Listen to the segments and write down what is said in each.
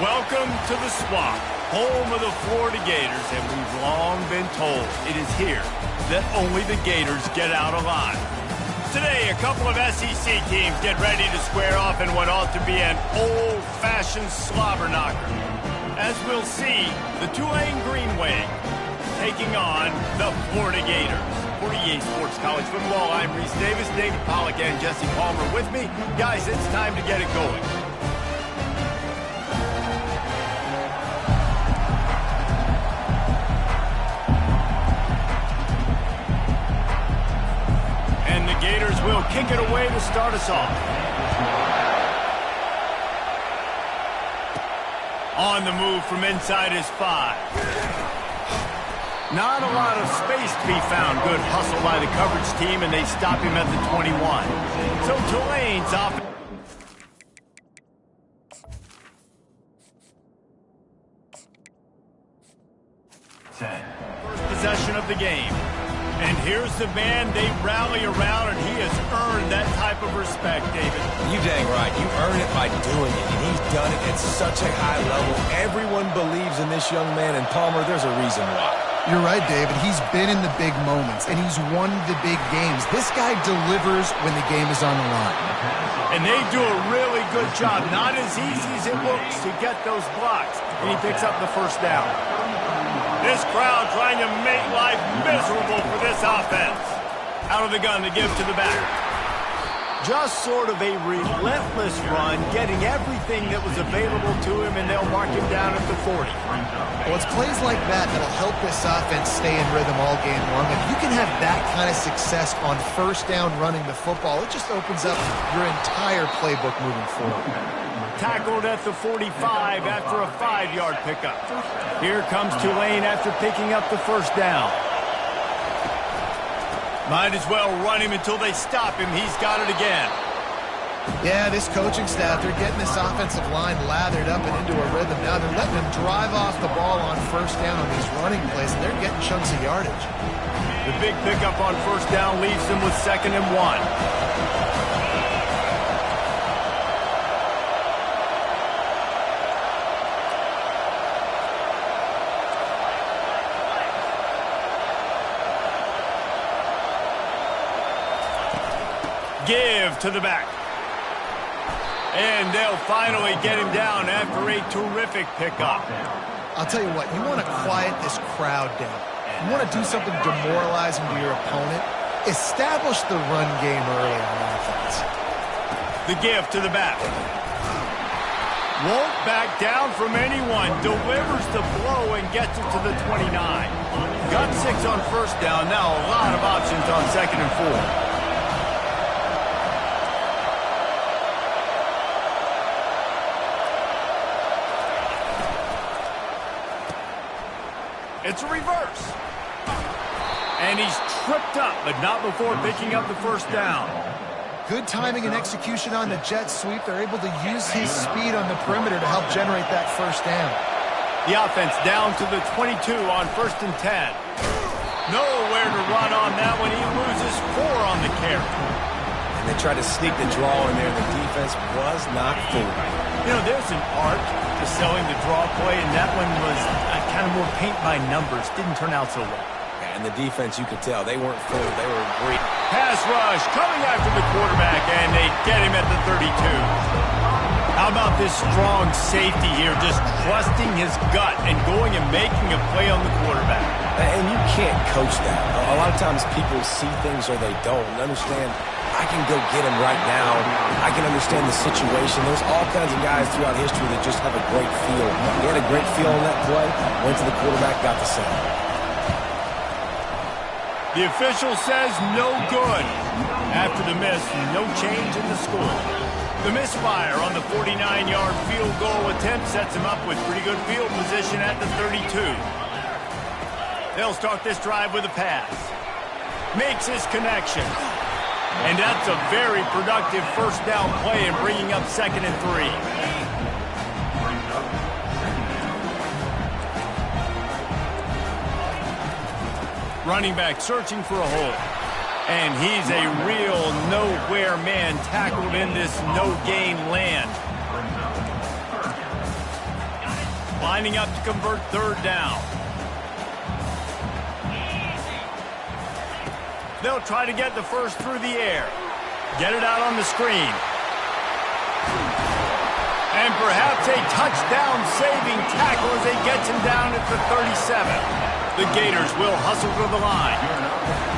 Welcome to the Swamp, home of the Florida Gators, and we've long been told it is here that only the Gators get out alive. Today, a couple of SEC teams get ready to square off in what ought to be an old-fashioned slobber knocker. As we'll see, the Tulane Green Wave taking on the Florida Gators. For EA Sports College Football, I'm Reese Davis, David Pollack, and Jesse Palmer with me. Guys, it's time to get it going. And the Gators will kick it away to start us off. On the move from inside his 5. Not a lot of space to be found. Good hustle by the coverage team, and they stop him at the 21. So Tulane's off. First possession of the game. And here's the man they rally around, and he has earned that type of respect, David. You dang right. You earn it by doing it, and he's done it at such a high level. Everyone believes in this young man, and Palmer, there's a reason why. You're right, David. He's been in the big moments, and he's won the big games. This guy delivers when the game is on the line. And they do a really good job. Not as easy as it looks to get those blocks. And he picks up the first down. This crowd trying to make life miserable for this offense. Out of the gun to give to the back. Just sort of a relentless run, getting everything that was available to him, and they'll mark him down at the 40. Well, it's plays like that that'll help this offense stay in rhythm all game long. If you can have that kind of success on first down running the football, it just opens up your entire playbook moving forward. Tackled at the 45 after a 5-yard pickup. Here comes Tulane after picking up the first down. Might as well run him until they stop him. He's got it again. Yeah, this coaching staff, they're getting this offensive line lathered up and into a rhythm. Now they're letting them drive off the ball on first down on these running plays, and they're getting chunks of yardage. The big pickup on first down leaves them with 2nd and 1. Give to the back. And they'll finally get him down after a terrific pickup. I'll tell you what, you want to quiet this crowd down. You want to do something demoralizing to your opponent. Establish the run game early on offense. The give to the back. Won't back down from anyone. Delivers the blow and gets it to the 29. Got 6 on first down. Now a lot of options on 2nd and 4. It's a reverse. And he's tripped up, but not before picking up the first down. Good timing and execution on the jet sweep. They're able to use his speed on the perimeter to help generate that first down. The offense down to the 22 on 1st and 10. Nowhere to run on that one. He loses 4 on the carry. And they tried to sneak the draw in there. The defense was not fooled. You know, there's an art to selling the draw play, and that one was kind of more paint by numbers. Didn't turn out so well. Yeah, and the defense, you could tell, they weren't fooled. They were great. Pass rush coming after the quarterback, and they get him at the 32. How about this strong safety here, just trusting his gut and going and making a play on the quarterback? And you can't coach that. A lot of times people see things or they don't. And understand, I can go get him right now. I can understand the situation. There's all kinds of guys throughout history that just have a great feel. He had a great feel on that play, went to the quarterback, got the sack. The official says no good. After the miss, no change in the score. The misfire on the 49-yard field goal attempt sets him up with pretty good field position at the 32. They'll start this drive with a pass. Makes his connection. And that's a very productive first down play and bringing up 2nd and 3. Running back searching for a hole. And he's a real nowhere man tackled in this no-gain land. lining up to convert third down. They'll try to get the first through the air. Get it out on the screen. And perhaps a touchdown-saving tackle as they get him down at the 37. The Gators will hustle to the line.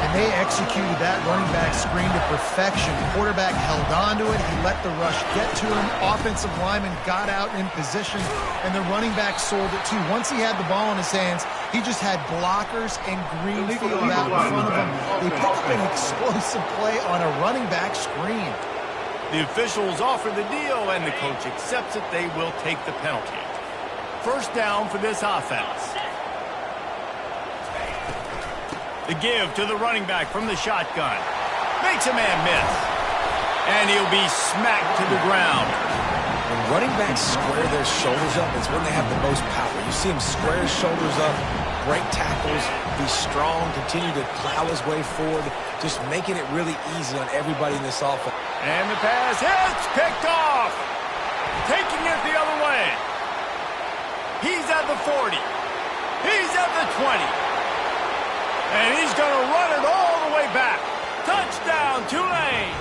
And they executed that running back screen to perfection. Quarterback held on to it. He let the rush get to him. Offensive lineman got out in position, and the running back sold it too. Once he had the ball in his hands, he just had blockers and green field out in front of him. They picked up an explosive play on a running back screen. The officials offer the deal, and the coach accepts it. They will take the penalty. First down for this offense. The give to the running back from the shotgun. Makes a man miss. And he'll be smacked to the ground. When running backs square their shoulders up, it's when they have the most power. You see him square his shoulders up, break tackles, be strong, continue to plow his way forward, just making it really easy on everybody in this offense. And the pass hits, picked off. Taking it the other way. He's at the 40. He's at the 20. And he's going to run it all the way back. Touchdown, Tulane.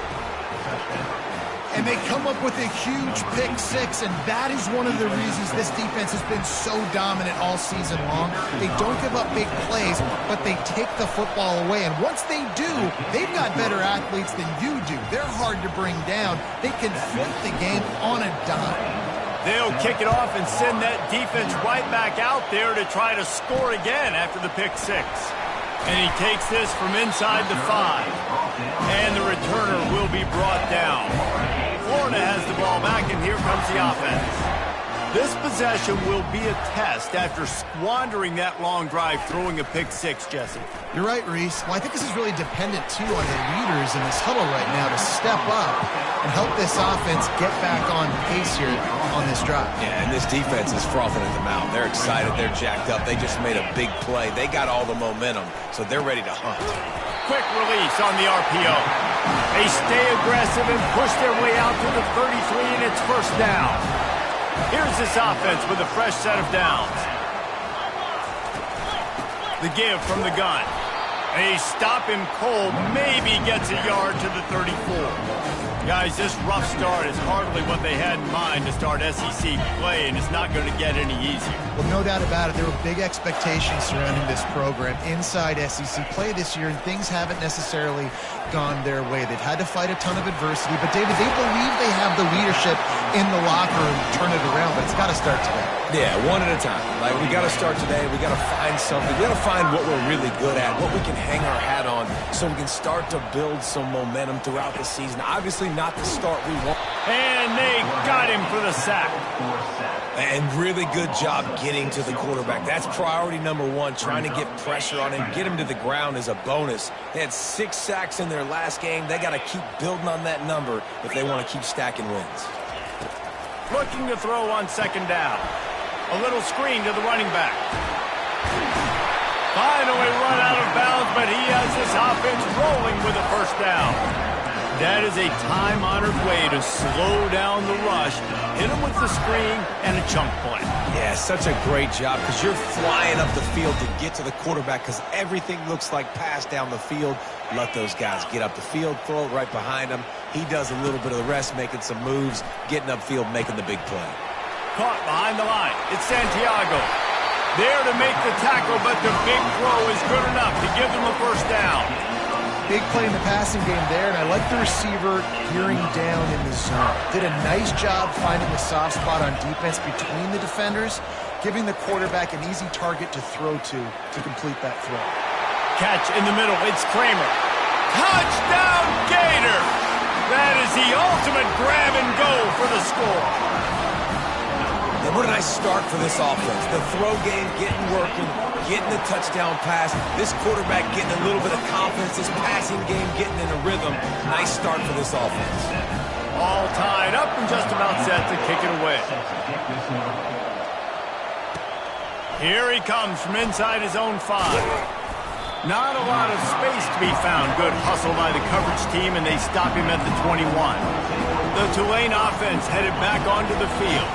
And they come up with a huge pick six, and that is one of the reasons this defense has been so dominant all season long. They don't give up big plays, but they take the football away. And once they do, they've got better athletes than you do. They're hard to bring down. They can flip the game on a dime. They'll kick it off and send that defense right back out there to try to score again after the pick six. And he takes this from inside the 5. And the returner will be brought down. Florida has the ball back, and here comes the offense. This possession will be a test after squandering that long drive, throwing a pick six, Jesse. You're right, Reese. Well, I think this is really dependent, too, on the leaders in this huddle right now to step up and help this offense get back on pace here on this drive. Yeah, and this defense is frothing at the mouth. They're excited. They're jacked up. They just made a big play. They got all the momentum, so they're ready to hunt. Quick release on the RPO. They stay aggressive and push their way out to the 33, and it's first down. Here's this offense with a fresh set of downs. The give from the gun. They stop him cold, maybe gets a yard to the 34. Guys, this rough start is hardly what they had in mind to start SEC play, and it's not going to get any easier. Well, no doubt about it. There were big expectations surrounding this program inside SEC play this year, and things haven't necessarily gone their way. They've had to fight a ton of adversity, but, David, they believe they have the leadership in the locker room to turn it around, but it's got to start today. Yeah, one at a time. Like, we got to start today. We got to find something. We got to find what we're really good at, what we can hang our hat on, so we can start to build some momentum throughout the season. Obviously, not the start we want. And they got him for the sack. And really good job getting to the quarterback. That's priority number one, trying to get pressure on him, get him to the ground is a bonus. They had 6 sacks in their last game. They got to keep building on that number if they want to keep stacking wins. Looking to throw on second down. A little screen to the running back. Finally run out of bounds, but he has this offense rolling with a first down. That is a time-honored way to slow down the rush, hit him with the screen, and a chunk play. Yeah, such a great job because you're flying up the field to get to the quarterback because everything looks like pass down the field. Let those guys get up the field, throw it right behind him. He does a little bit of the rest, making some moves, getting upfield, making the big play. Caught behind the line. It's Santiago. There to make the tackle, but the big throw is good enough to give them a first down. Big play in the passing game there, and I like the receiver gearing down in the zone. Did a nice job finding the soft spot on defense between the defenders, giving the quarterback an easy target to throw to complete that throw. Catch in the middle. It's Kramer. Touchdown, Gator! That is the ultimate grab and go for the score. And what a nice start for this offense. The throw game getting working, getting the touchdown pass. This quarterback getting a little bit of confidence. This passing game getting in a rhythm. Nice start for this offense. All tied up and just about set to kick it away. Here he comes from inside his own 5. Not a lot of space to be found. Good hustle by the coverage team, and they stop him at the 21. The Tulane offense headed back onto the field.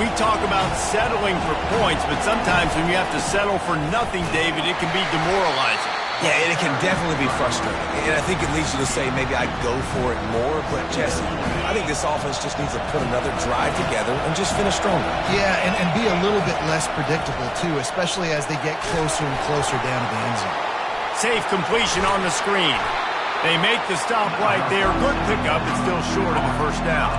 We talk about settling for points, but sometimes when you have to settle for nothing, David, it can be demoralizing. Yeah, and it can definitely be frustrating. And I think it leads you to say maybe I'd go for it more. But, Jesse, I think this offense just needs to put another drive together and just finish stronger. Yeah, and be a little bit less predictable, too, especially as they get closer and closer down to the end zone. Safe completion on the screen. They make the stop right there. Good pickup, but still short of the first down.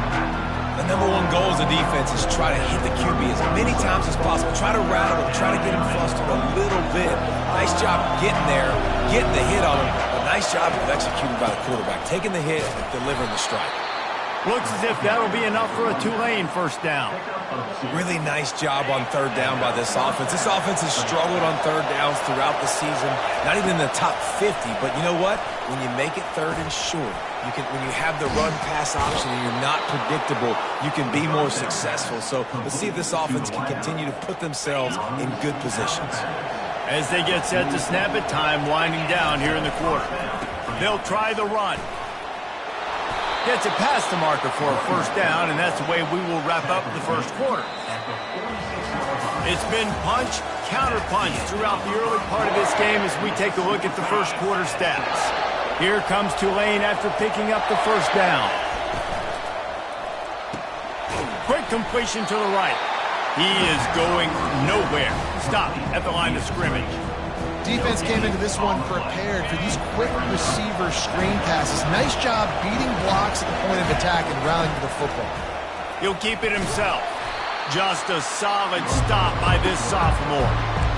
The number one goal as a defense is try to hit the QB as many times as possible. Try to rattle him. Try to get him flustered a little bit. Nice job getting there, getting the hit on him. But nice job of executing by the quarterback. Taking the hit and delivering the strike. Looks as if that'll be enough for a Tulane first down. Really nice job on third down by this offense. This offense has struggled on third downs throughout the season. Not even in the top 50. But you know what? When you make it third and short, when you have the run-pass option and you're not predictable, you can be more successful. So let's see if this offense can continue to put themselves in good positions. As they get set to snap it, time winding down here in the quarter. They'll try the run. Gets it past the marker for a first down, and that's the way we will wrap up the first quarter. It's been punch, counter-punch throughout the early part of this game as we take a look at the first quarter stats. Here comes Tulane after picking up the first down. Quick completion to the right. He is going nowhere. Stop at the line of scrimmage. Defense came into this one prepared for these quick receiver screen passes. Nice job beating blocks at the point of attack and rallying to the football. He'll keep it himself. Just a solid stop by this sophomore.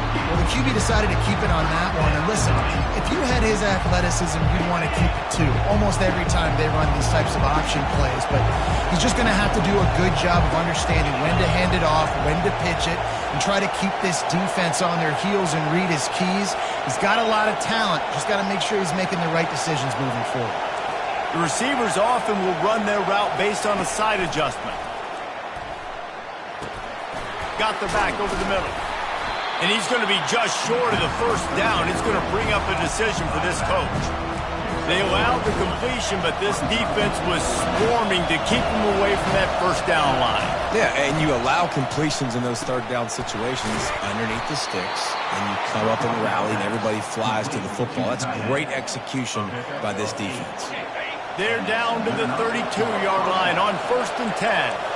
Well, the QB decided to keep it on that one. And listen, if you had his athleticism, you'd want to keep it too. Almost every time they run these types of option plays. But he's just going to have to do a good job of understanding when to hand it off, when to pitch it, and try to keep this defense on their heels and read his keys. He's got a lot of talent. Just got to make sure he's making the right decisions moving forward. The receivers often will run their route based on a side adjustment. Got the back over the middle. And he's going to be just short of the first down. It's going to bring up a decision for this coach. They allowed the completion, but this defense was swarming to keep them away from that first down line. Yeah, and you allow completions in those third down situations underneath the sticks, and you come up and rally, and everybody flies to the football. That's great execution by this defense. They're down to the 32-yard line on 1st and 10.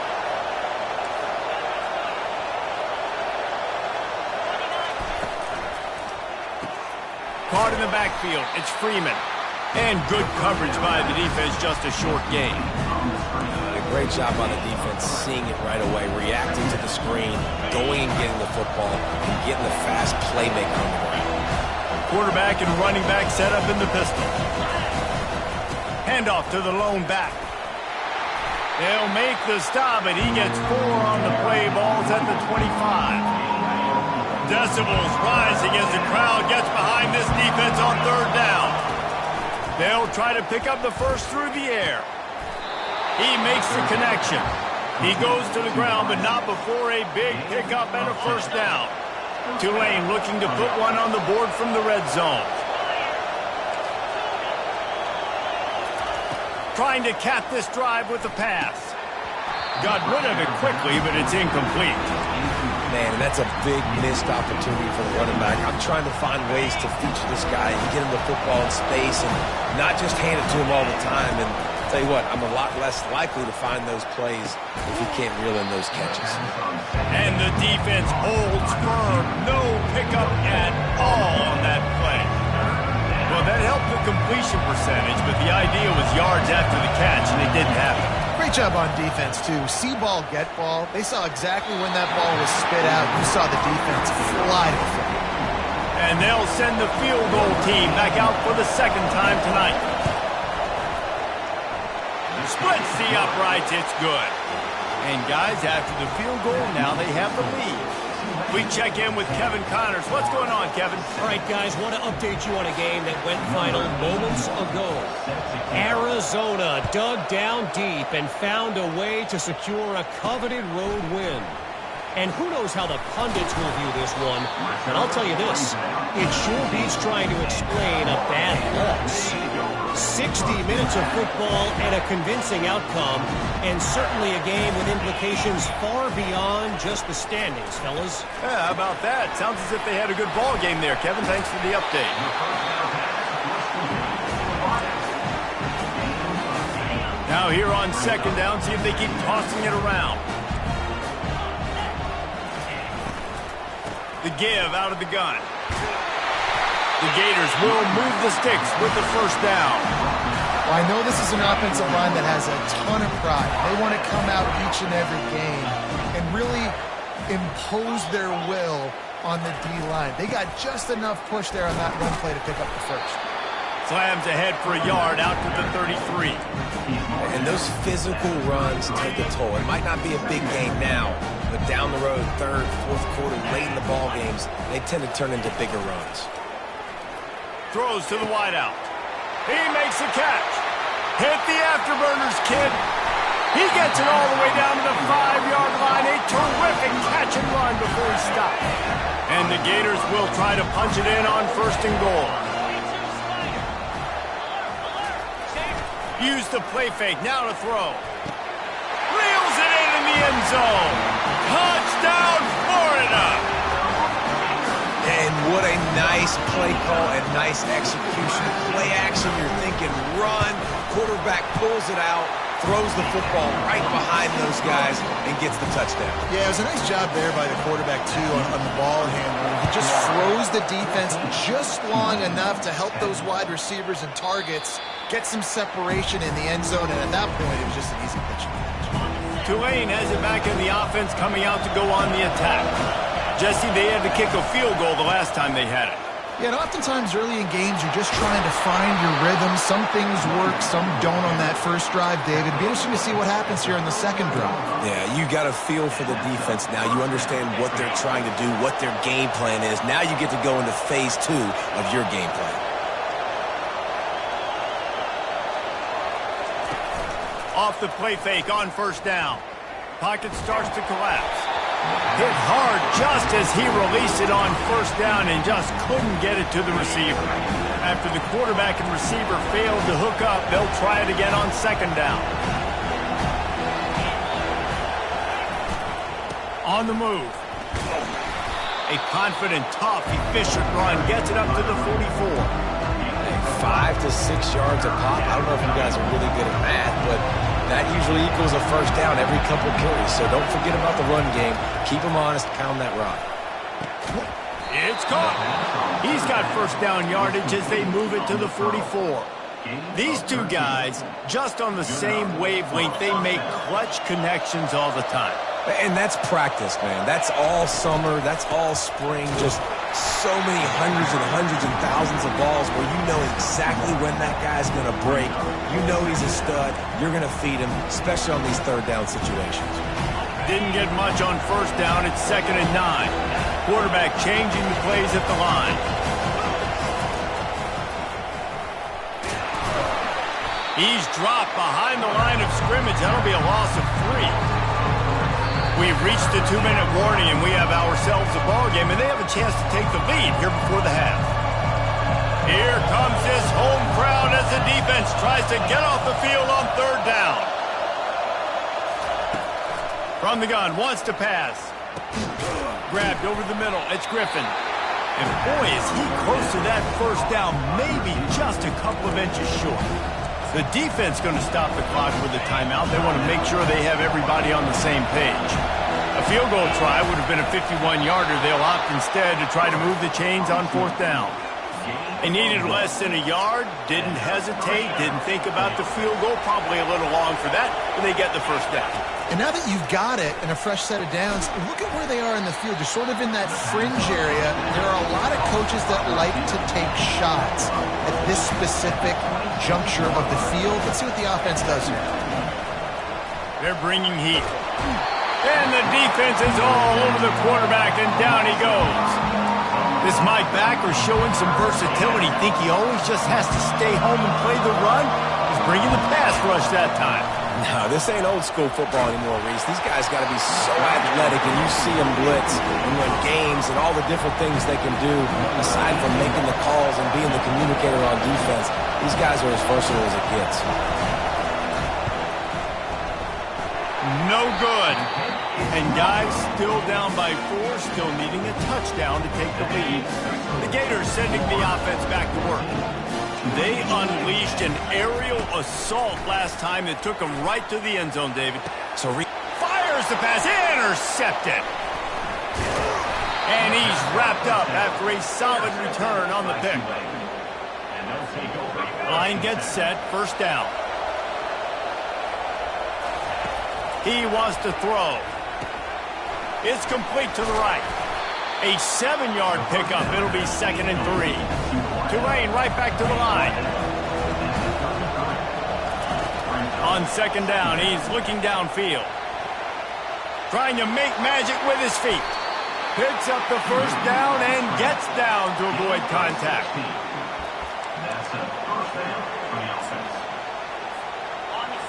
Caught in the backfield, it's Freeman. And good coverage by the defense, just a short gain. A great job by the defense, seeing it right away, reacting to the screen, going and getting the football, and getting the fast playmaker on the ground. Quarterback and running back set up in the pistol. Handoff to the lone back. They'll make the stop, and he gets 4 on the play. Ball's at the 25. Decibels rising as the crowd gets behind this defense on third down. They'll try to pick up the first through the air. He makes the connection. He goes to the ground, but not before a big pickup and a first down. Tulane looking to put one on the board from the red zone. Trying to cap this drive with the pass. Got rid of it quickly, but it's incomplete. Man, and that's a big missed opportunity for the running back. I'm trying to find ways to feature this guy and get him the football in space and not just hand it to him all the time. And I'll tell you what, I'm a lot less likely to find those plays if he can't reel in those catches. And the defense holds firm. No pickup at all on that play. Well, that helped the completion percentage, but the idea was yards after the catch, and it didn't happen. Great job on defense, too. See ball, get ball. They saw exactly when that ball was spit out. You saw the defense fly to the football. And they'll send the field goal team back out for the second time tonight. Splits the uprights. It's good. And, guys, after the field goal, now they have the lead. We check in with Kevin Connors. What's going on, Kevin? All right, guys, want to update you on a game that went final moments ago. Arizona dug down deep and found a way to secure a coveted road win. And who knows how the pundits will view this one. And I'll tell you this, it sure beats trying to explain a bad loss. 60 minutes of football and a convincing outcome, and certainly a game with implications far beyond just the standings, fellas. Yeah, how about that? Sounds as if they had a good ball game there, Kevin. Thanks for the update. Now here on second down, see if they keep tossing it around. The give out of the gun. The Gators will move the sticks with the first down. Well, I know this is an offensive line that has a ton of pride. They want to come out each and every game and really impose their will on the D-line. They got just enough push there on that run play to pick up the first. Slams ahead for a yard out to the 33. And those physical runs take a toll. It might not be a big game now, but down the road, third, fourth quarter, late in the ball games, they tend to turn into bigger runs. Throws to the wideout. He makes a catch. Hit the afterburners, kid. He gets it all the way down to the 5-yard line. A terrific catch and run before he stopped. And the Gators will try to punch it in on first and goal. Use the play fake, now to throw. Reels it in the end zone. Touchdown, Florida! And what a nice play call and nice execution. Play action, you're thinking run. Quarterback pulls it out, throws the football right behind those guys, and gets the touchdown. Yeah, it was a nice job there by the quarterback, too, on the ball handling. He just froze the defense just long enough to help those wide receivers and targets get some separation in the end zone, and at that point, it was just an easy pitch. Tulane has it back in the offense, coming out to go on the attack. Jesse, they had to kick a field goal the last time they had it. Yeah, and oftentimes early in games, you're just trying to find your rhythm. Some things work, some don't on that first drive, David. It'd be interesting to see what happens here in the second drive. Yeah, you got a feel for the defense now. You understand what they're trying to do, what their game plan is. Now you get to go into phase 2 of your game plan. Off the play fake on first down. Pocket starts to collapse. Hit hard just as he released it on first down and just couldn't get it to the receiver. After the quarterback and receiver failed to hook up, they'll try it again on second down. On the move. A confident, tough, efficient run gets it up to the 44. 5 to 6 yards a pop. I don't know if you guys are really good at math, but that usually equals a first down every couple carries. So don't forget about the run game. Keep them honest, pound that rock. It's caught. He's got first down yardage as they move it to the 44. These two guys, just on the same wavelength, they make clutch connections all the time. And that's practice, man. That's all summer. That's all spring. Just so many hundreds and thousands of balls where you know exactly when that guy's going to break. You know he's a stud. You're going to feed him, especially on these third down situations. Didn't get much on first down. It's 2nd and 9. Quarterback changing the plays at the line. He's dropped behind the line of scrimmage. That'll be a loss of 3. We've reached the 2-minute warning, and we have ourselves a ball game, and they have a chance to take the lead here before the half. Here comes this home crowd as the defense tries to get off the field on third down. From the gun, wants to pass. Grabbed over the middle. It's Griffin. And boy, is he close to that first down, maybe just a couple of inches short. The defense going to stop the clock with a timeout. They want to make sure they have everybody on the same page. A field goal try would have been a 51-yarder. They'll opt instead to try to move the chains on fourth down. They needed less than a yard, didn't hesitate, didn't think about the field goal. Probably a little long for that, but they get the first down. And now that you've got it and a fresh set of downs, look at where they are in the field. You're sort of in that fringe area. There are a lot of coaches that like to take shots at this specific juncture of the field. Let's see what the offense does here. They're bringing heat. And the defense is all over the quarterback, and down he goes. This Mike backer showing some versatility. Think he always just has to stay home and play the run? He's bringing the pass rush that time. No, this ain't old school football anymore, Reese. These guys got to be so athletic, and you see them blitz and win games and all the different things they can do aside from making the calls and being the communicator on defense. These guys are as versatile as it gets. No good. And guys still down by 4, still needing a touchdown to take the lead. The Gators sending the offense back to work. They unleashed an aerial assault last time that took them right to the end zone, David. So fires the pass, intercepted. And he's wrapped up after a solid return on the pick. Line gets set, first down. He wants to throw. It's complete to the right. A 7-yard pickup. It'll be 2nd and 3. Tulane right back to the line. On 2nd down, he's looking downfield. Trying to make magic with his feet. Picks up the first down and gets down to avoid contact.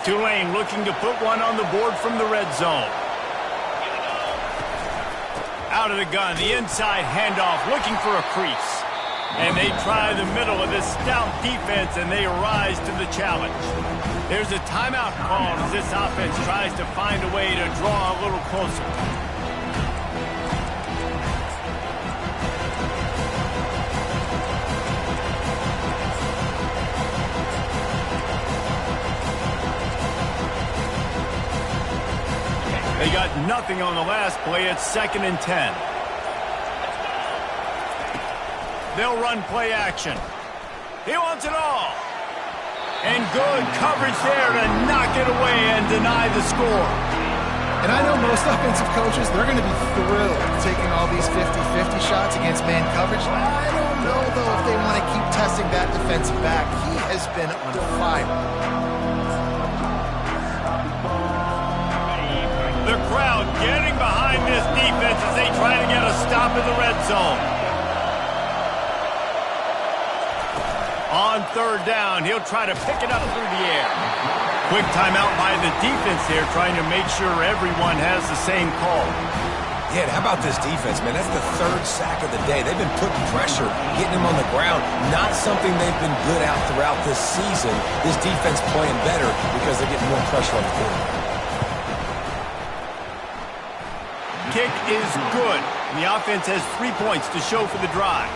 Tulane looking to put one on the board from the red zone. Out of the gun, the inside handoff, looking for a crease. And they try the middle of this stout defense, and they rise to the challenge. There's a timeout called as this offense tries to find a way to draw a little closer. They got nothing on the last play. It's 2nd and 10. They'll run play action. He wants it all. And good coverage there to knock it away and deny the score. And I know most offensive coaches, they're going to be thrilled taking all these 50-50 shots against man coverage. I don't know, though, if they want to keep testing that defensive back. He has been on fire. The crowd getting behind this defense as they try to get a stop in the red zone. On 3rd down, he'll try to pick it up through the air. Quick timeout by the defense here, trying to make sure everyone has the same call. Yeah, how about this defense, man? That's the 3rd sack of the day. They've been putting pressure, getting him on the ground. Not something they've been good at throughout this season. This defense playing better because they're getting more pressure on the quarterback. Kick is good. The offense has 3 points to show for the drive.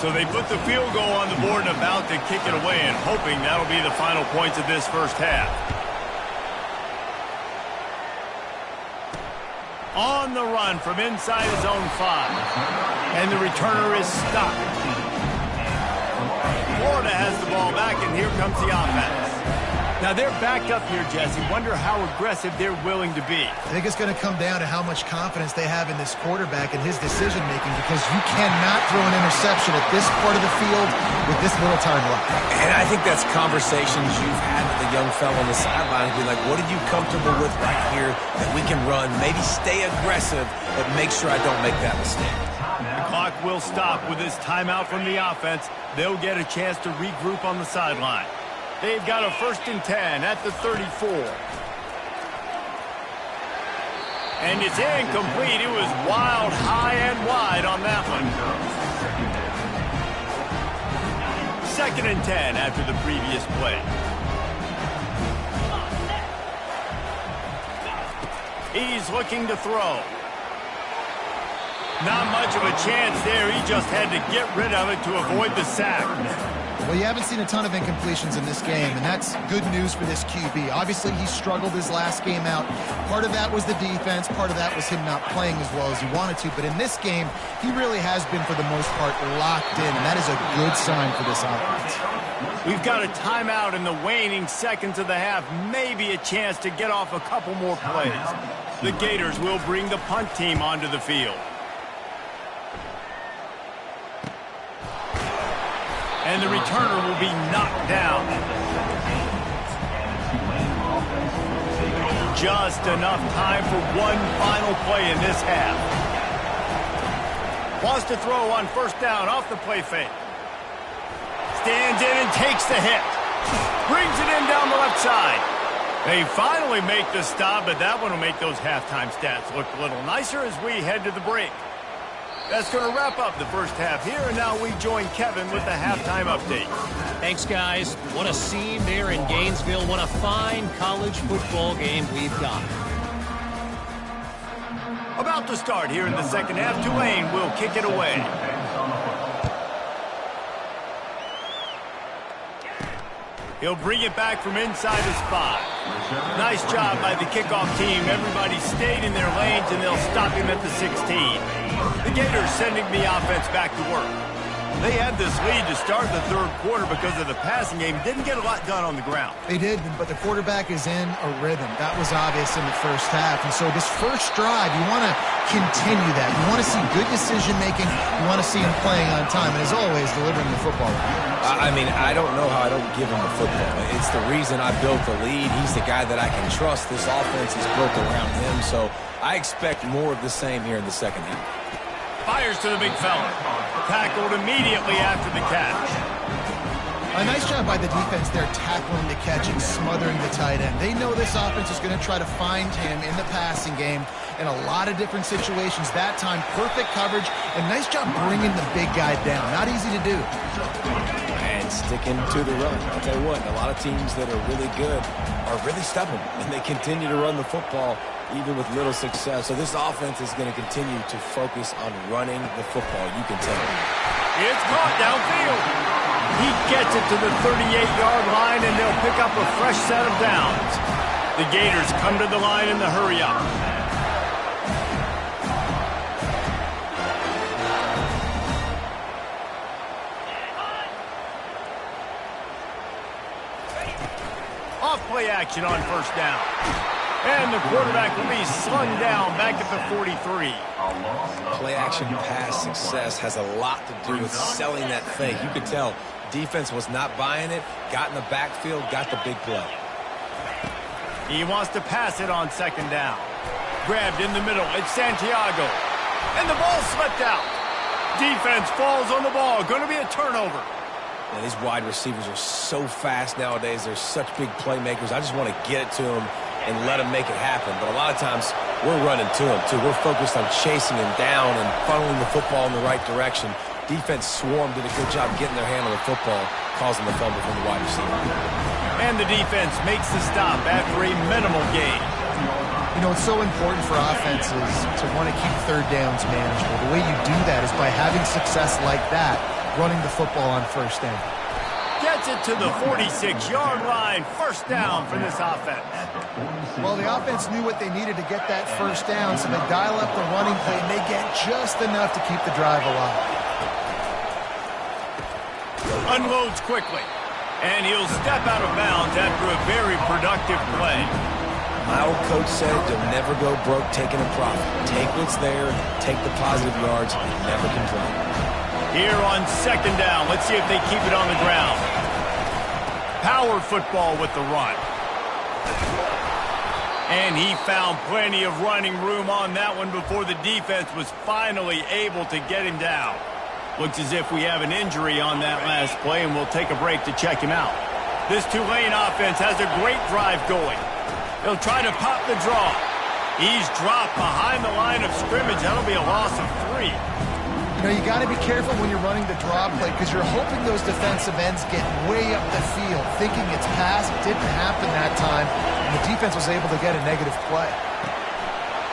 So they put the field goal on the board and about to kick it away, and hoping that'll be the final points of this first half. On the run from inside his own 5. And the returner is stopped. Florida has the ball back, and here comes the offense. Now they're backed up here, Jesse. Wonder how aggressive they're willing to be. I think it's going to come down to how much confidence they have in this quarterback and his decision-making, because you cannot throw an interception at this part of the field with this little time left. And I think that's conversations you've had with the young fellow on the sideline. Be like, what are you comfortable with right here that we can run? Maybe stay aggressive, but make sure I don't make that mistake. The clock will stop with this timeout from the offense. They'll get a chance to regroup on the sideline. They've got a 1st and 10 at the 34. And it's incomplete. It was wild, high and wide on that one. 2nd and 10 after the previous play. He's looking to throw. Not much of a chance there. He just had to get rid of it to avoid the sack. Well, you haven't seen a ton of incompletions in this game, and that's good news for this QB. Obviously, he struggled his last game out. Part of that was the defense. Part of that was him not playing as well as he wanted to. But in this game, he really has been, for the most part, locked in, and that is a good sign for this offense. We've got a timeout in the waning seconds of the half. Maybe a chance to get off a couple more plays. The Gators will bring the punt team onto the field. And the returner will be knocked down. Just enough time for one final play in this half. Wants to throw on 1st down off the play fake. Stands in and takes the hit. Brings it in down the left side. They finally make the stop, but that one will make those halftime stats look a little nicer as we head to the break. That's going to wrap up the first half here, and now we join Kevin with the halftime update. Thanks, guys. What a scene there in Gainesville. What a fine college football game we've got. About to start here in the second half, Tulane will kick it away. He'll bring it back from inside his spot. Nice job by the kickoff team. Everybody stayed in their lanes, and they'll stop him at the 16. The Gators sending the offense back to work. They had this lead to start the third quarter because of the passing game. Didn't get a lot done on the ground. They did, but the quarterback is in a rhythm. That was obvious in the first half. And so this first drive, you want to continue that. You want to see good decision-making. You want to see him playing on time. And as always, delivering the football. I mean, I don't know how I don't give him the football. It's the reason I built the lead. He's the guy that I can trust. This offense is built around him. So I expect more of the same here in the second half. Fires to the big fella. Tackled immediately after the catch. A nice job by the defense there tackling the catch and smothering the tight end. They know this offense is going to try to find him in the passing game in a lot of different situations. That time, perfect coverage, and nice job bringing the big guy down. Not easy to do. And sticking to the run. I'll tell you what, a lot of teams that are really good are really stubborn, and they continue to run the football even with little success. So this offense is going to continue to focus on running the football. You can tell. It's caught downfield. He gets it to the 38-yard line, and they'll pick up a fresh set of downs. The Gators come to the line in the hurry-up. Off play action on first down. And the quarterback will be slung down back at the 43. Play-action pass success has a lot to do with selling that fake. You could tell defense was not buying it, got in the backfield, got the big play. He wants to pass it on second down. Grabbed in the middle. It's Santiago. And the ball slipped out. Defense falls on the ball. Going to be a turnover. And these wide receivers are so fast nowadays. They're such big playmakers. I just want to get it to them and let him make it happen. But a lot of times, we're running to him, too. We're focused on chasing him down and funneling the football in the right direction. Defense swarmed, did a good job getting their hand on the football, causing the fumble from the wide receiver. And the defense makes the stop after a minimal gain. You know, it's so important for offenses to want to keep third downs manageable. The way you do that is by having success like that, running the football on first down. Gets it to the 46-yard line. First down for this offense. Well, the offense knew what they needed to get that first down, so they dial up the running play, and they get just enough to keep the drive alive. Unloads quickly, and he'll step out of bounds after a very productive play. My old coach said you'll never go broke taking a profit. Take what's there, take the positive yards, and never complain. Here on second down, let's see if they keep it on the ground. Power football with the run. And he found plenty of running room on that one before the defense was finally able to get him down. Looks as if we have an injury on that last play, and we'll take a break to check him out. This Tulane offense has a great drive going. They'll try to pop the draw. He's dropped behind the line of scrimmage. That'll be a loss of 3. You know, you got to be careful when you're running the draw play because you're hoping those defensive ends get way up the field, thinking it's pass. It didn't happen that time, and the defense was able to get a negative play.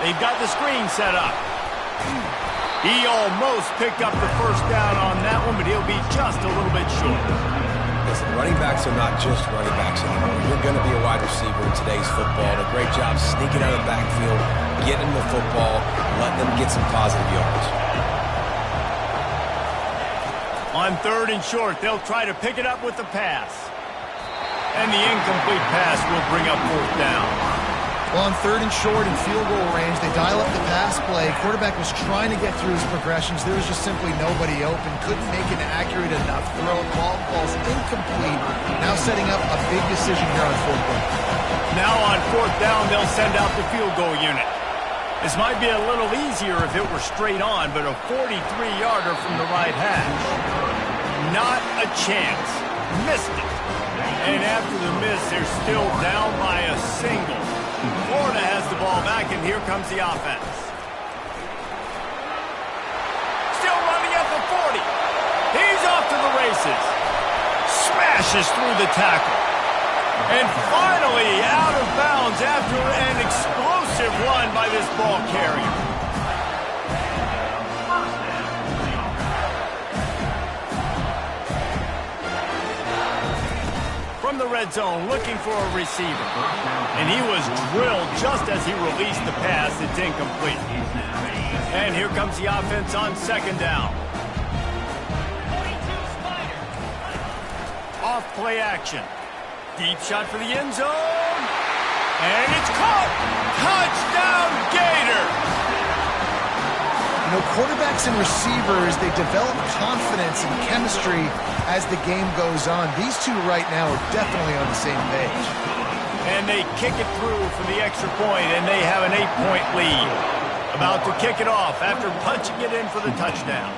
They've got the screen set up. He almost picked up the first down on that one, but he'll be just a little bit short. Listen, running backs are not just running backs anymore. You're going to be a wide receiver in today's football. A great job sneaking out of the backfield, getting the football, letting them get some positive yards. On third and short, they'll try to pick it up with the pass. And the incomplete pass will bring up fourth down. Well, on third and short and field goal range, they dial up the pass play. Quarterback was trying to get through his progressions. There was just simply nobody open. Couldn't make an accurate enough throw. Ball falls incomplete. Now setting up a big decision here on fourth down. Now on fourth down, they'll send out the field goal unit. This might be a little easier if it were straight on, but a 43-yarder from the right hash. Not a chance. Missed it. And after the miss, they're still down by a single. Florida has the ball back, and here comes the offense. Still running at the 40. He's off to the races. Smashes through the tackle. And finally out of bounds after an explosive run by this ball carrier. From the red zone, looking for a receiver. And he was drilled just as he released the pass. It's incomplete. And here comes the offense on second down. Off play action. Deep shot for the end zone. And it's caught. Touchdown, Gators. You know, quarterbacks and receivers, they develop confidence and chemistry as the game goes on. These two right now are definitely on the same page. And they kick it through for the extra point, and they have an 8-point lead. About to kick it off after punching it in for the touchdown.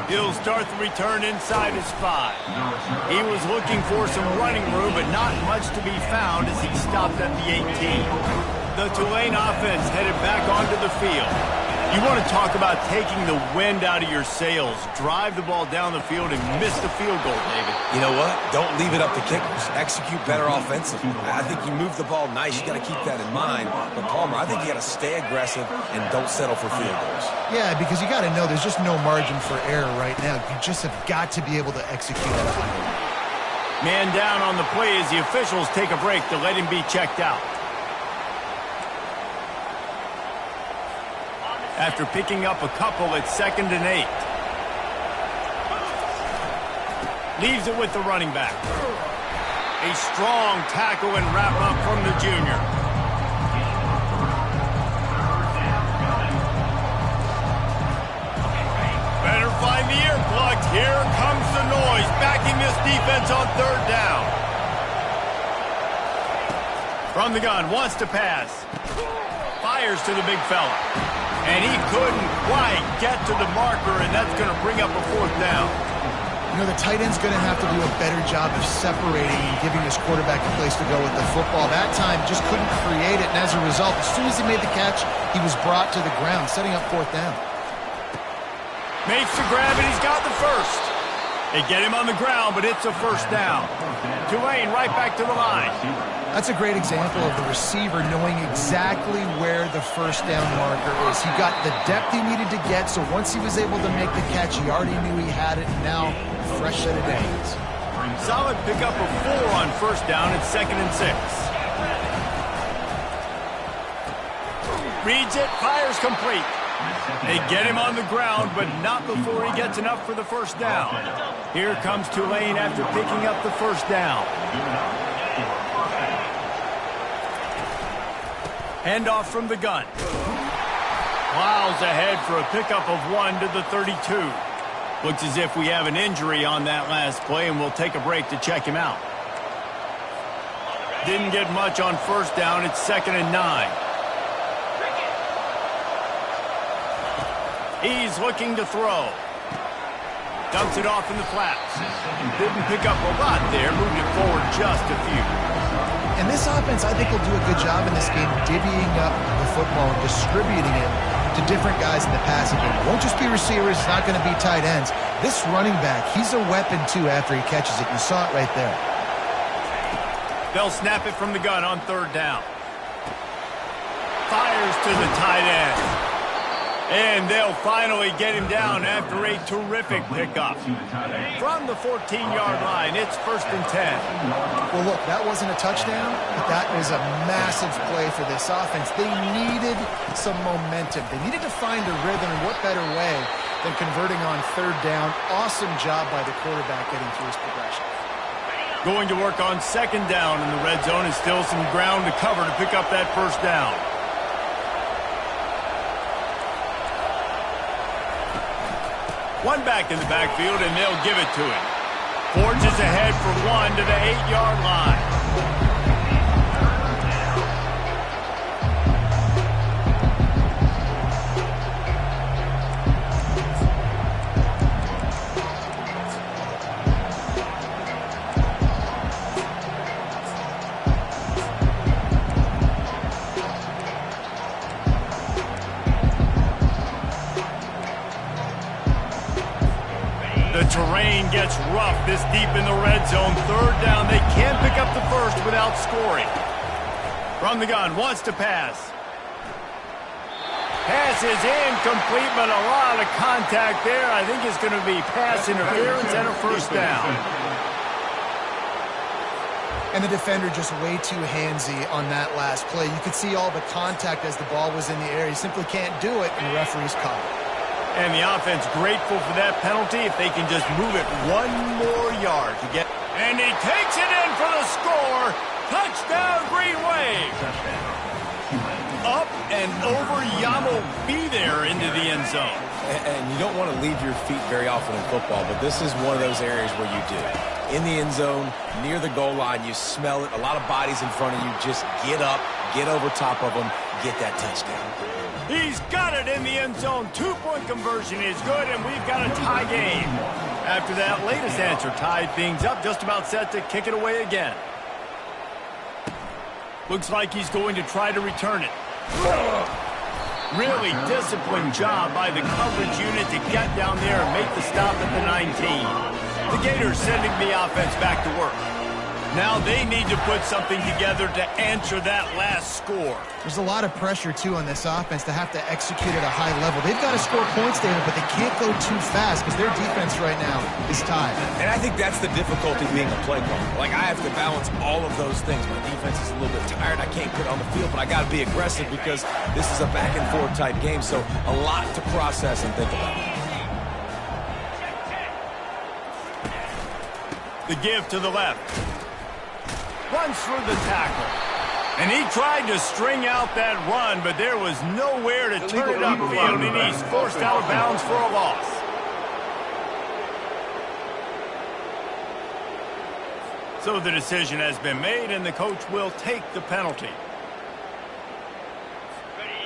He'll start the return inside his 5. He was looking for some running room, but not much to be found as he stopped at the 18. The Tulane offense headed back onto the field. You want to talk about taking the wind out of your sails. Drive the ball down the field and miss the field goal, David. You know what? Don't leave it up to kickers. Execute better offensively. I think you move the ball nice. You got to keep that in mind. But, Palmer, I think you got to stay aggressive and don't settle for field goals. Yeah, because you got to know there's just no margin for error right now. You just have got to be able to execute at a high level. Man down on the play as the officials take a break to let him be checked out. After picking up a couple at 2nd and 8. Leaves it with the running back. A strong tackle and wrap up from the junior. Better find the earplugs. Here comes the noise, backing this defense on 3rd down. From the gun, wants to pass. Fires to the big fella. And he couldn't quite get to the marker, and that's going to bring up a 4th down. You know, the tight end's going to have to do a better job of separating and giving this quarterback a place to go with the football. That time just couldn't create it, and as a result, as soon as he made the catch, he was brought to the ground, setting up 4th down. Makes the grab, and he's got the first. They get him on the ground, but it's a 1st down. Tulane right back to the line. That's a great example of the receiver knowing exactly where the 1st down marker is. He got the depth he needed to get, so once he was able to make the catch, he already knew he had it, and now, fresh set of downs. Solid pickup of 4 on 1st down at 2nd and 6. Reads it, fires complete. They get him on the ground, but not before he gets enough for the 1st down. Here comes Tulane after picking up the 1st down. Handoff from the gun. Plows ahead for a pickup of 1 to the 32. Looks as if we have an injury on that last play, and we'll take a break to check him out. Didn't get much on 1st down. It's 2nd and 9. He's looking to throw. Dumps it off in the flats. Didn't pick up a lot there. Moved it forward just a few. And this offense, I think, will do a good job in this game divvying up the football and distributing it to different guys in the passing game. It won't just be receivers. It's not going to be tight ends. This running back, he's a weapon, too, after he catches it. You saw it right there. They'll snap it from the gun on 3rd down. Fires to the tight end. And they'll finally get him down after a terrific pickup. From the 14-yard line, it's 1st and 10. Well, look, that wasn't a touchdown, but that was a massive play for this offense. They needed some momentum. They needed to find a rhythm, and what better way than converting on 3rd down. Awesome job by the quarterback getting through his progression. Going to work on 2nd down in the red zone, and still some ground to cover to pick up that 1st down. One back in the backfield, and they'll give it to him. Forges ahead for 1 to the 8-yard line. gets rough this deep in the red zone. Third down. They can't pick up the first without scoring. From the gun, wants to pass. Pass is incomplete, but a lot of contact there. I think it's going to be pass interference and a first down. And the defender just way too handsy on that last play. You could see all the contact as the ball was in the air. He simply can't do it, and the referee's caught it. And the offense grateful for that penalty if they can just move it one more yard to get. And he takes it in for the score. Touchdown, Green Wave. Up and over. Yamo be there into the end zone. And you don't want to leave your feet very often in football, but this is one of those areas where you do. In the end zone, near the goal line, you smell it. A lot of bodies in front of you. Just get up, get over top of them, get that touchdown. He's got it in the end zone. 2-point conversion is good, and we've got a tie game. After that latest answer tied things up, just about set to kick it away again. Looks like he's going to try to return it. Really disciplined job by the coverage unit to get down there and make the stop at the 19. The Gators sending the offense back to work. Now they need to put something together to answer that last score. There's a lot of pressure, too, on this offense to have to execute at a high level. They've got to score points, David, but they can't go too fast because their defense right now is tied. And I think that's the difficulty being a play caller. Like, I have to balance all of those things. My defense is a little bit tired. I can't get on the field, but I got to be aggressive because this is a back-and-forth type game, so a lot to process and think about. The give to the left. Runs through the tackle. And he tried to string out that run, but there was nowhere to turn it upfield, and he's forced out of bounds for a loss. So the decision has been made, and the coach will take the penalty.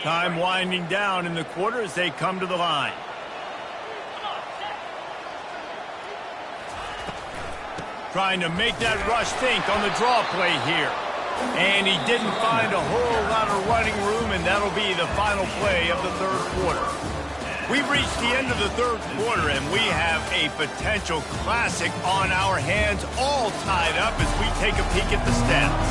Time winding down in the quarter as they come to the line. Trying to make that rush think on the draw play here. And he didn't find a whole lot of running room, and that'll be the final play of the third quarter. We've reached the end of the third quarter, and we have a potential classic on our hands, all tied up as we take a peek at the stats.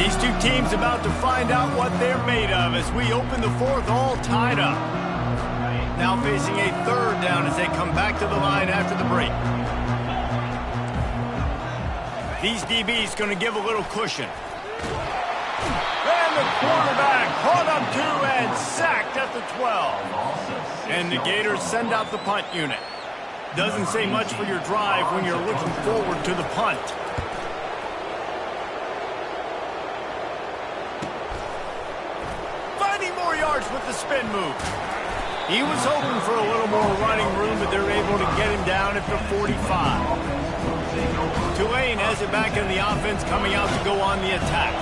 These two teams about to find out what they're made of as we open the fourth, all tied up. Now facing a third down as they come back to the line after the break. These DBs going to give a little cushion. And the quarterback caught up to and sacked at the 12. And the Gators send out the punt unit. Doesn't say much for your drive when you're looking forward to the punt. Finding more yards with the spin move. He was hoping for a little more running room, but they're able to get him down at the 45. Tulane has it back in the offense, coming out to go on the attack.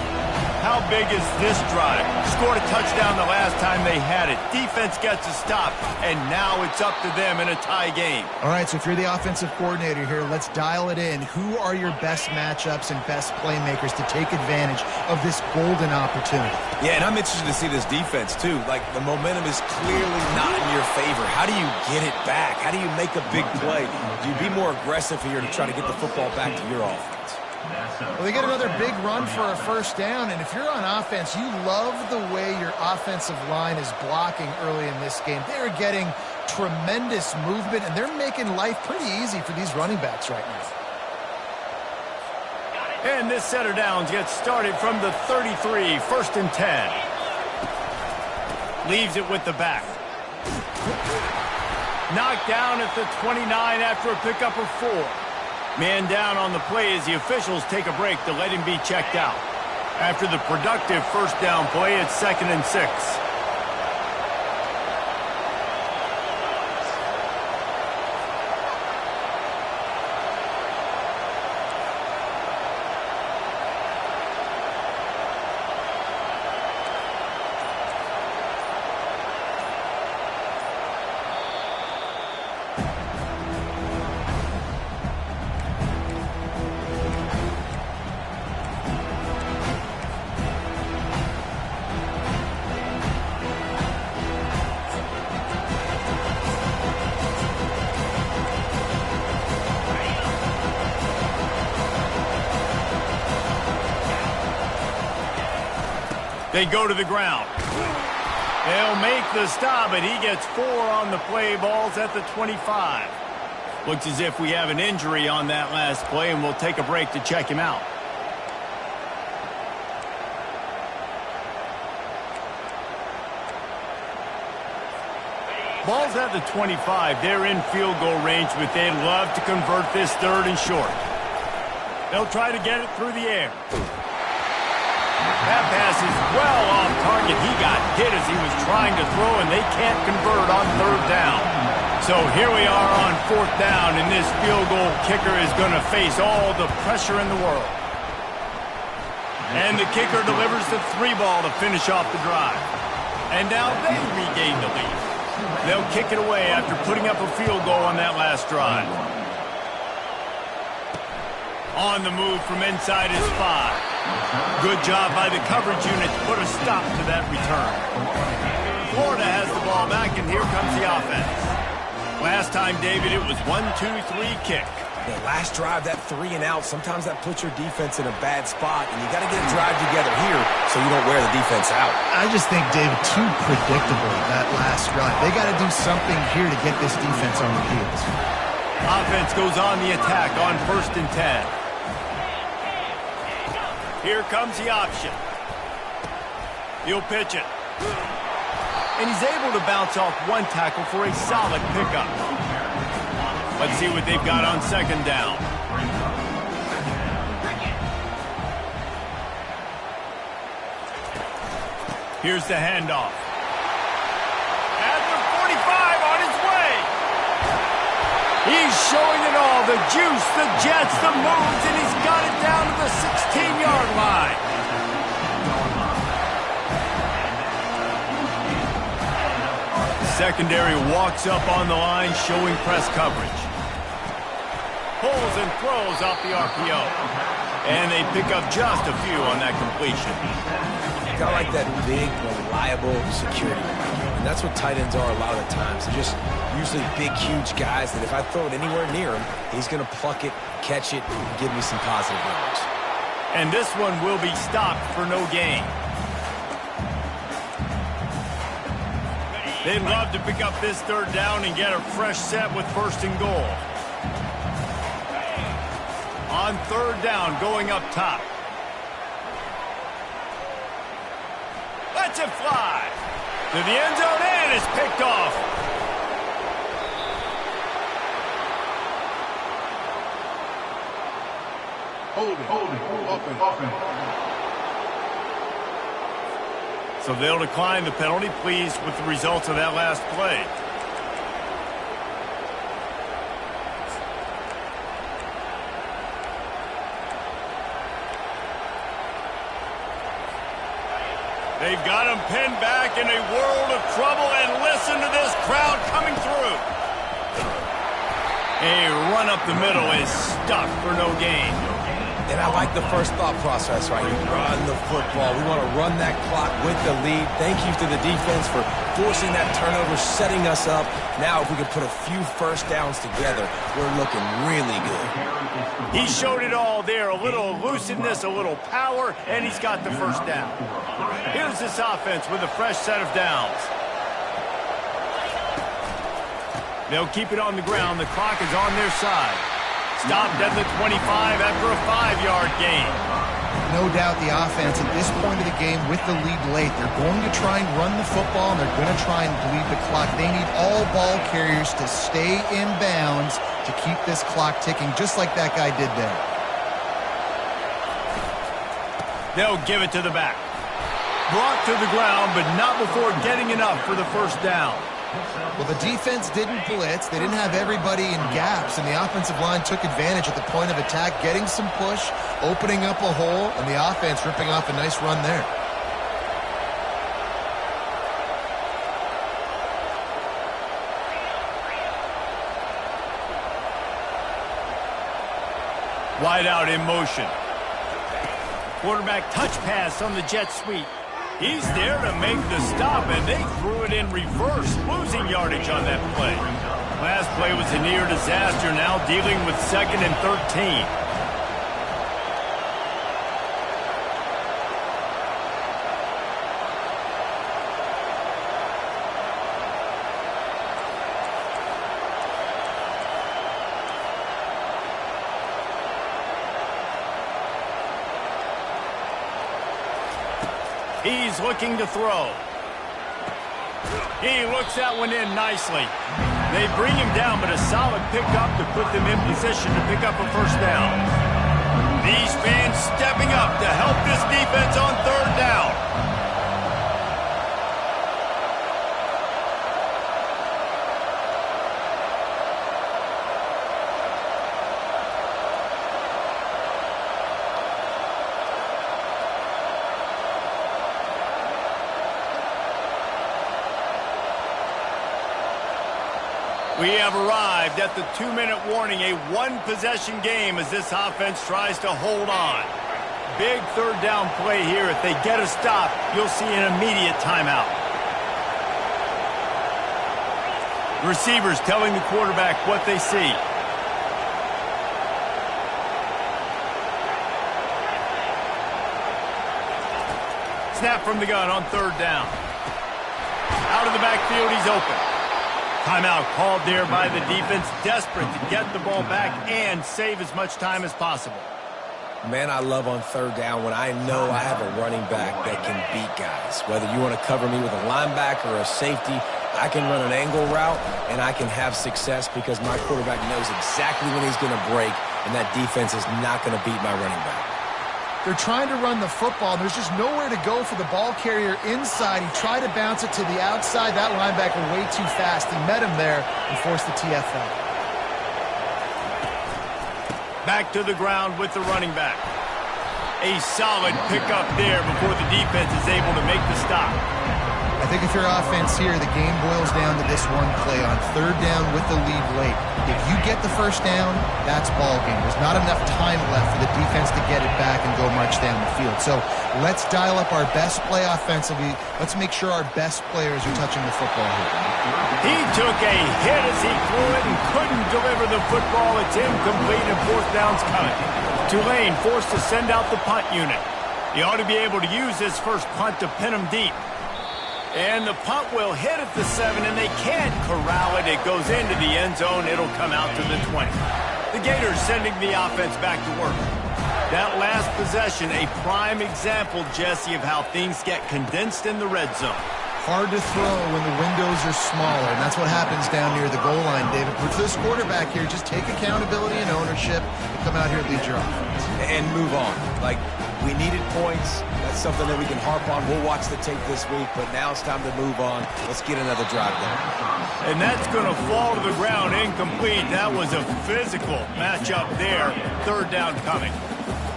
How big is this drive? Scored a touchdown the last time they had it. Defense gets a stop, and now it's up to them in a tie game. All right, so if you're the offensive coordinator here, let's dial it in. Who are your best matchups and best playmakers to take advantage of this golden opportunity? Yeah, and I'm interested to see this defense, too. Like, the momentum is clearly not in your favor. How do you get it back? How do you make a big play? Do you be more aggressive here to try to get the football back to your offense? Well, they get another big run for a first down, and if you're on offense, you love the way your offensive line is blocking early in this game. They're getting tremendous movement, and they're making life pretty easy for these running backs right now. And this set of downs gets started from the 33, first and 10. Leaves it with the back. Knocked down at the 29 after a pickup of 4. Man down on the play as the officials take a break to let him be checked out. After the productive first down play, it's 2nd and 6. They go to the ground. They'll make the stop, and he gets 4 on the play. Ball's at the 25. Looks as if we have an injury on that last play, and we'll take a break to check him out. Ball's at the 25. They're in field goal range, but they'd love to convert this 3rd and short. They'll try to get it through the air. That pass is well off target. He got hit as he was trying to throw, and they can't convert on 3rd down. So here we are on 4th down, and this field goal kicker is going to face all the pressure in the world. And the kicker delivers the 3 ball to finish off the drive. And now they regain the lead. They'll kick it away after putting up a field goal on that last drive. On the move from inside his 5. Good job by the coverage unit to put a stop to that return. Florida has the ball back, and here comes the offense. Last time, David, it was 1-2-3 kick. The last drive, that 3 and out, sometimes that puts your defense in a bad spot, and you got to get a drive together here so you don't wear the defense out. I just think, David, too predictable, that last drive. They got to do something here to get this defense on the heels. Offense goes on the attack on 1st and 10. Here comes the option. He'll pitch it. And he's able to bounce off 1 tackle for a solid pickup. Let's see what they've got on 2nd down. Here's the handoff. At the 45 on his way. He's showing it all. The juice, the jets, the moves, and he's got it down to the 16-yard line. Secondary walks up on the line, showing press coverage. Pulls and throws off the RPO. And they pick up just a few on that completion. Got like that big, reliable security. And that's what tight ends are a lot of the times. They're just usually big, huge guys that if I throw it anywhere near him, he's going to pluck it, catch it, and give me some positive numbers. And this one will be stopped for no gain. They'd love to pick up this 3rd down and get a fresh set with 1st and goal. On 3rd down, going up top. Lets it fly. To the end zone, and it's picked off. Hold it, open. So they'll decline the penalty, pleased with the results of that last play. They've got him pinned back in a world of trouble, and listen to this crowd coming through. A run up the middle is stuck for no gain. And I like the first thought process, right? You run the football. We want to run that clock with the lead. Thank you to the defense for forcing that turnover, setting us up. Now, if we can put a few 1st downs together, we're looking really good. He showed it all there. A little elusiveness, a little power, and he's got the 1st down. Here's this offense with a fresh set of downs. They'll keep it on the ground. The clock is on their side. Stopped at the 25 after a 5-yard gain. No doubt the offense at this point of the game with the lead late, they're going to try and run the football, and they're going to try and bleed the clock. They need all ball carriers to stay in bounds to keep this clock ticking, just like that guy did there. They'll give it to the back. Brought to the ground, but not before getting enough for the 1st down. Well, the defense didn't blitz. They didn't have everybody in gaps, and the offensive line took advantage at the point of attack, getting some push, opening up a hole, and the offense ripping off a nice run there. Wide out in motion. Quarterback touch pass on the jet sweep. He's there to make the stop, and they threw it in reverse, losing yardage on that play. Last play was a near disaster, now dealing with 2nd and 13. He's looking to throw. He looks that one in nicely. They bring him down, but a solid pickup to put them in position to pick up a first down. These fans stepping up to help this defense on third down. We have arrived at the 2-minute warning, a one-possession game as this offense tries to hold on. Big third down play here. If they get a stop, you'll see an immediate timeout. Receivers telling the quarterback what they see. Snap from the gun on third down. Out of the backfield, he's open. Timeout called there by the defense, desperate to get the ball back and save as much time as possible. Man, I love on third down when I know I have a running back that can beat guys. Whether you want to cover me with a linebacker or a safety, I can run an angle route and I can have success because my quarterback knows exactly when he's going to break, and that defense is not going to beat my running back. They're trying to run the football. There's just nowhere to go for the ball carrier inside. He tried to bounce it to the outside. That linebacker way too fast. He met him there and forced the TFL. Back to the ground with the running back. A solid pickup there before the defense is able to make the stop. I think if you're offense here, the game boils down to this one play on third down with the lead late. If you get the first down, that's ball game. There's not enough time left for the defense to get it back and go march down the field. So let's dial up our best play offensively. Let's make sure our best players are touching the football here. He took a hit as he threw it and couldn't deliver the football. It's incomplete and fourth down's coming. Tulane forced to send out the punt unit. He ought to be able to use his first punt to pin him deep. And the punt will hit at the 7, and they can't corral it. It goes into the end zone. It'll come out to the 20. The Gators sending the offense back to work. That last possession, a prime example, Jesse, of how things get condensed in the red zone. Hard to throw when the windows are smaller, and that's what happens down near the goal line, David. But for this quarterback here, just take accountability and ownership and come out here and lead your offense. And move on. Like, we needed points. That's something that we can harp on. We'll watch the tape this week, but now it's time to move on. Let's get another drive done. And that's going to fall to the ground incomplete. That was a physical matchup there. Third down coming.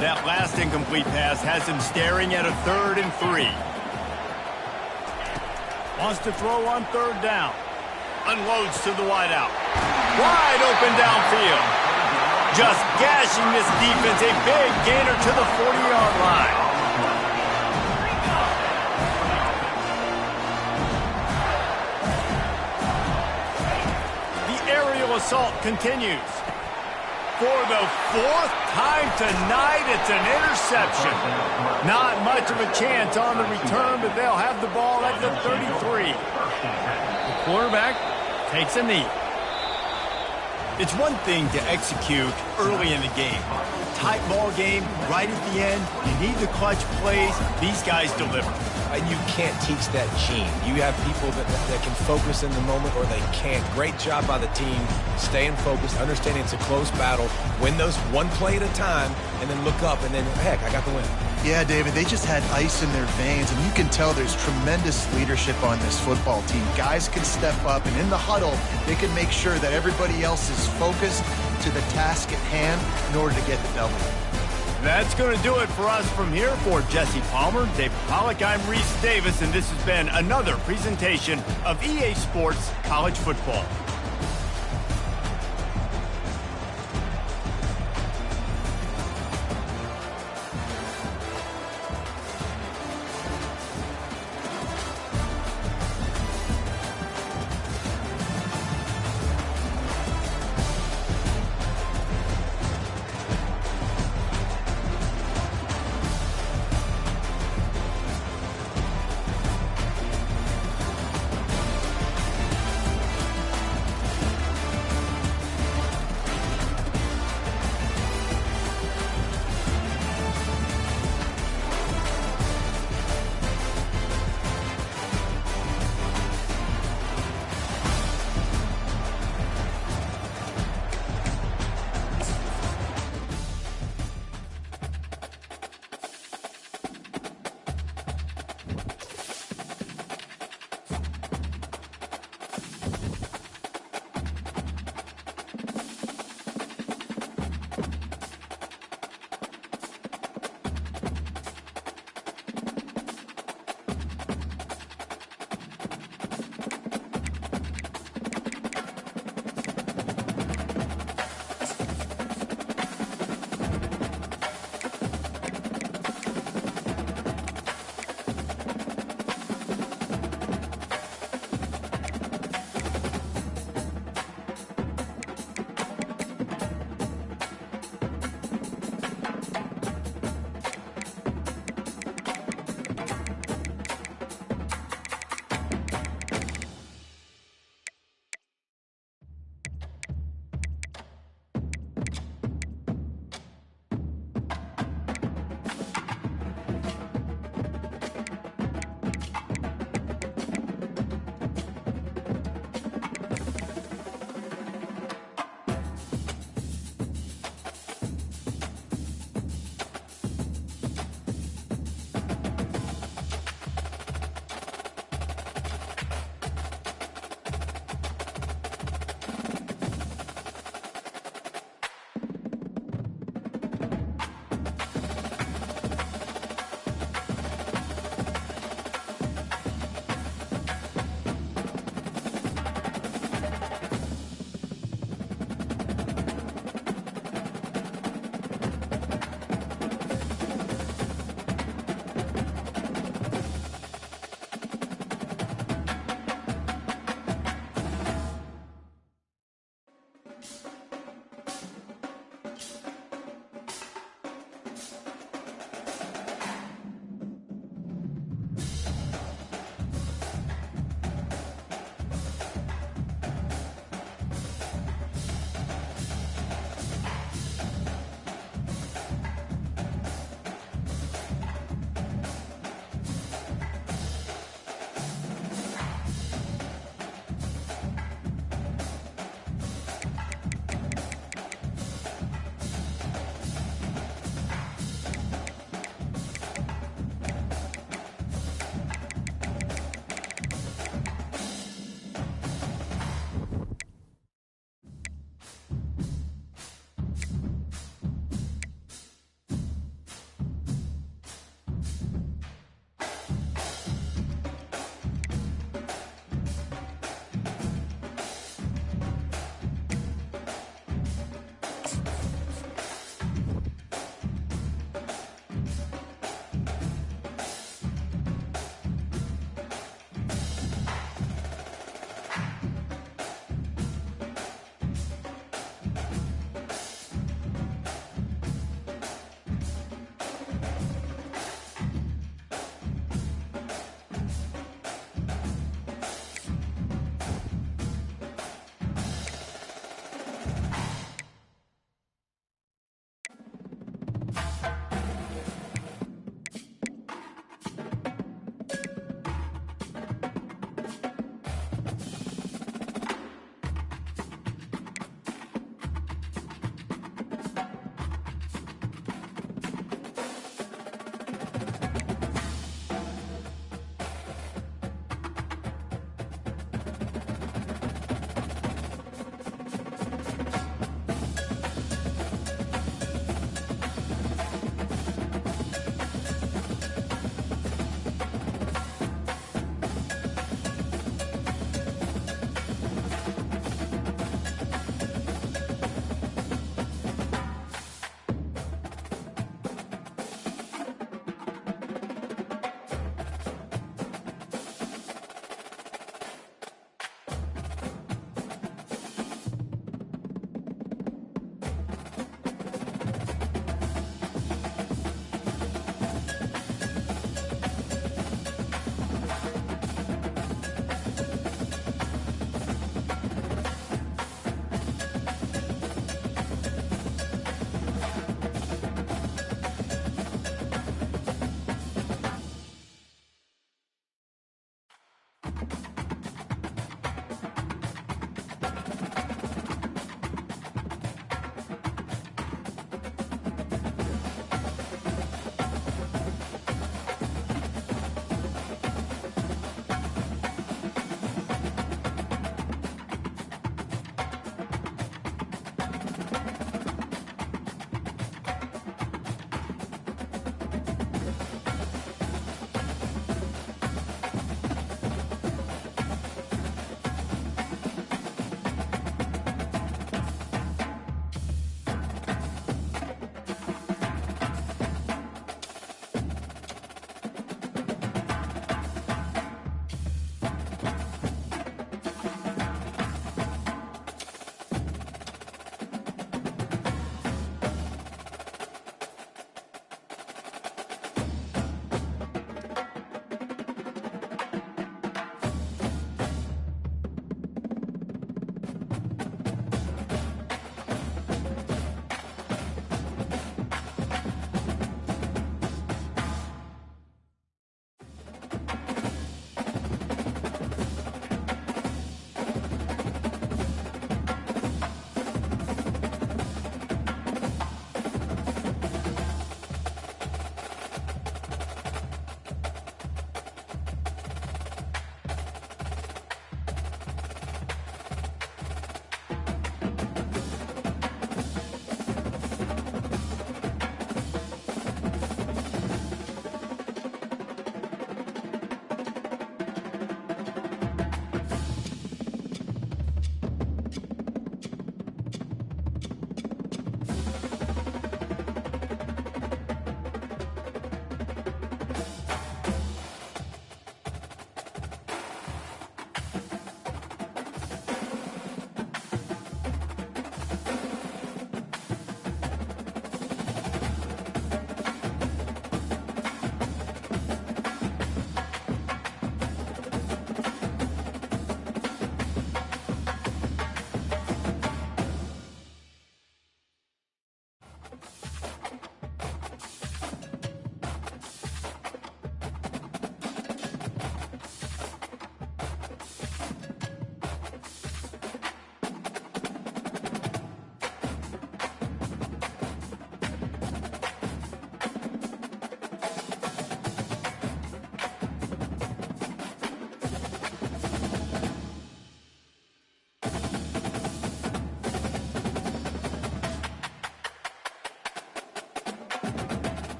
That last incomplete pass has him staring at a 3rd and 3. Wants to throw on third down. Unloads to the wideout. Wide open downfield. Just gashing this defense. A big gainer to the 40-yard line. The aerial assault continues. For the 4th time tonight, it's an interception. Not much of a chance on the return, but they'll have the ball at the 33. The quarterback takes a knee. It's one thing to execute early in the game. Tight ball game, right at the end. You need the clutch plays. These guys deliver. And you can't teach that gene. You have people that can focus in the moment or they can't. Great job by the team, staying focused, understanding it's a close battle, win those one play at a time, and then look up, and then, heck, I got the win. Yeah, David, they just had ice in their veins, and you can tell there's tremendous leadership on this football team. Guys can step up, and in the huddle, they can make sure that everybody else is focused to the task at hand in order to get the W. That's going to do it for us from here. For Jesse Palmer, David Pollack, I'm Reese Davis, and this has been another presentation of EA Sports College Football.